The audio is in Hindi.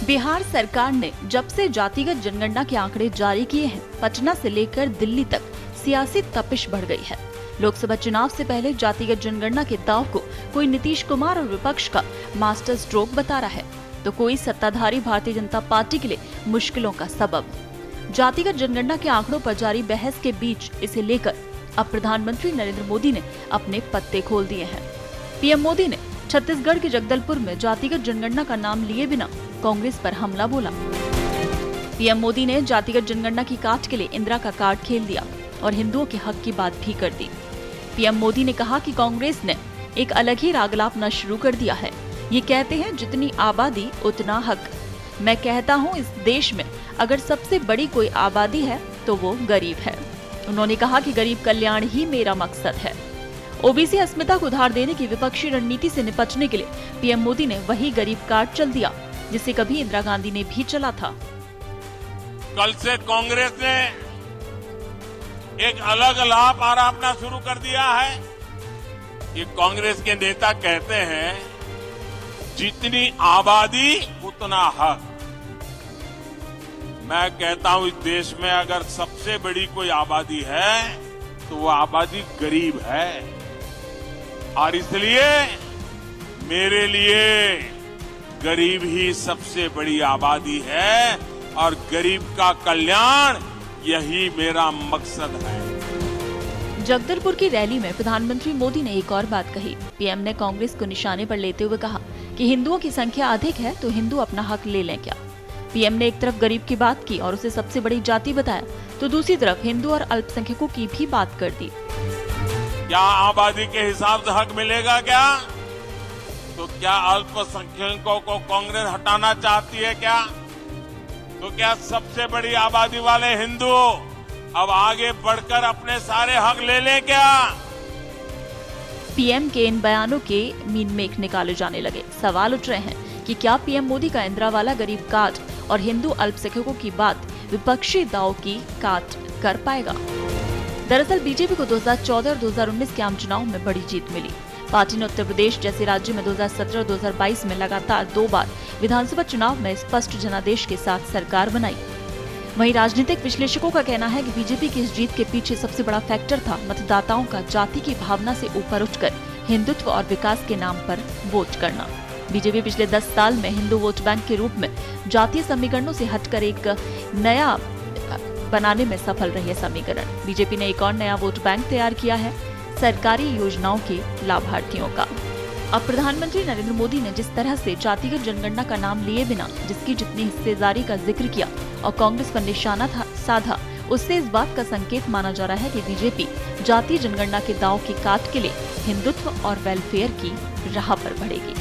बिहार सरकार ने जब से जातिगत जनगणना के आंकड़े जारी किए हैं, पटना से लेकर दिल्ली तक सियासी तपिश बढ़ गई है। लोकसभा चुनाव से पहले जातिगत जनगणना के दाव को कोई नीतीश कुमार और विपक्ष का मास्टर स्ट्रोक बता रहा है, तो कोई सत्ताधारी भारतीय जनता पार्टी के लिए मुश्किलों का सबब। जातिगत जनगणना के आंकड़ों पर जारी बहस के बीच इसे लेकर अब प्रधानमंत्री नरेंद्र मोदी ने अपने पत्ते खोल दिए हैं। पीएम मोदी ने छत्तीसगढ़ के जगदलपुर में जातिगत जनगणना का नाम लिए बिना कांग्रेस पर हमला बोला। पीएम मोदी ने जातिगत जनगणना की काट के लिए इंदिरा का कार्ड खेल दिया और हिंदुओं के हक की बात भी कर दी। पीएम मोदी ने कहा कि कांग्रेस ने एक अलग ही राग अलापना शुरू कर दिया है। ये कहते हैं जितनी आबादी उतना हक। मैं कहता हूँ इस देश में अगर सबसे बड़ी कोई आबादी है तो वो गरीब है। उन्होंने कहा कि गरीब कल्याण ही मेरा मकसद है। ओबीसी अस्मिता को उधार देने की विपक्षी रणनीति से निपटने के लिए पीएम मोदी ने वही गरीब कार्ड चल दिया जिसे कभी इंदिरा गांधी ने भी चला था। कल से कांग्रेस ने एक अलग लाभ आरोपना शुरू कर दिया है। ये कांग्रेस के नेता कहते हैं जितनी आबादी उतना हक। मैं कहता हूं इस देश में अगर सबसे बड़ी कोई आबादी है तो वो आबादी गरीब है और इसलिए मेरे लिए गरीब ही सबसे बड़ी आबादी है और गरीब का कल्याण यही मेरा मकसद है। जगदलपुर की रैली में प्रधानमंत्री मोदी ने एक और बात कही। पीएम ने कांग्रेस को निशाने पर लेते हुए कहा कि हिंदुओं की संख्या अधिक है तो हिंदू अपना हक ले लें क्या। पीएम ने एक तरफ गरीब की बात की और उसे सबसे बड़ी जाति बताया, तो दूसरी तरफ हिंदू और अल्पसंख्यकों की भी बात कर दी। क्या आबादी के हिसाब से हक मिलेगा क्या? तो क्या अल्पसंख्यकों को कांग्रेस हटाना चाहती है क्या? तो क्या सबसे बड़ी आबादी वाले हिंदू अब आगे बढ़कर अपने सारे हक ले लें क्या? पीएम के इन बयानों के मीन मेक निकाले जाने लगे। सवाल उठ रहे हैं कि क्या पीएम मोदी का इंदिरा वाला गरीब कार्ड और हिंदू अल्पसंख्यकों की बात विपक्षी दाव की काट कर पाएगा। दरअसल बीजेपी को 2014 और 2019 के आम चुनाव में बड़ी जीत मिली। पार्टी ने उत्तर प्रदेश जैसे राज्य में 2017 और 2022 में लगातार 2 बार विधानसभा चुनाव में स्पष्ट जनादेश के साथ सरकार बनाई। वहीं राजनीतिक विश्लेषकों का कहना है कि बीजेपी की इस जीत के पीछे सबसे बड़ा फैक्टर था मतदाताओं का जाति की भावना से ऊपर उठकर हिंदुत्व और विकास के नाम पर वोट करना। बीजेपी पिछले 10 साल में हिंदू वोट बैंक के रूप में जातीय समीकरणों से हटकर एक नया बनाने में सफल रही है समीकरण। बीजेपी ने एक और नया वोट बैंक तैयार किया है, सरकारी योजनाओं के लाभार्थियों का। अब प्रधानमंत्री नरेंद्र मोदी ने जिस तरह से जातिगत जनगणना का नाम लिए बिना जिसकी जितनी हिस्सेदारी का जिक्र किया और कांग्रेस पर निशाना साधा, उससे इस बात का संकेत माना जा रहा है कि बीजेपी जातीय जनगणना के दांव की काट के लिए हिंदुत्व और वेलफेयर की राह पर बढ़ेगी।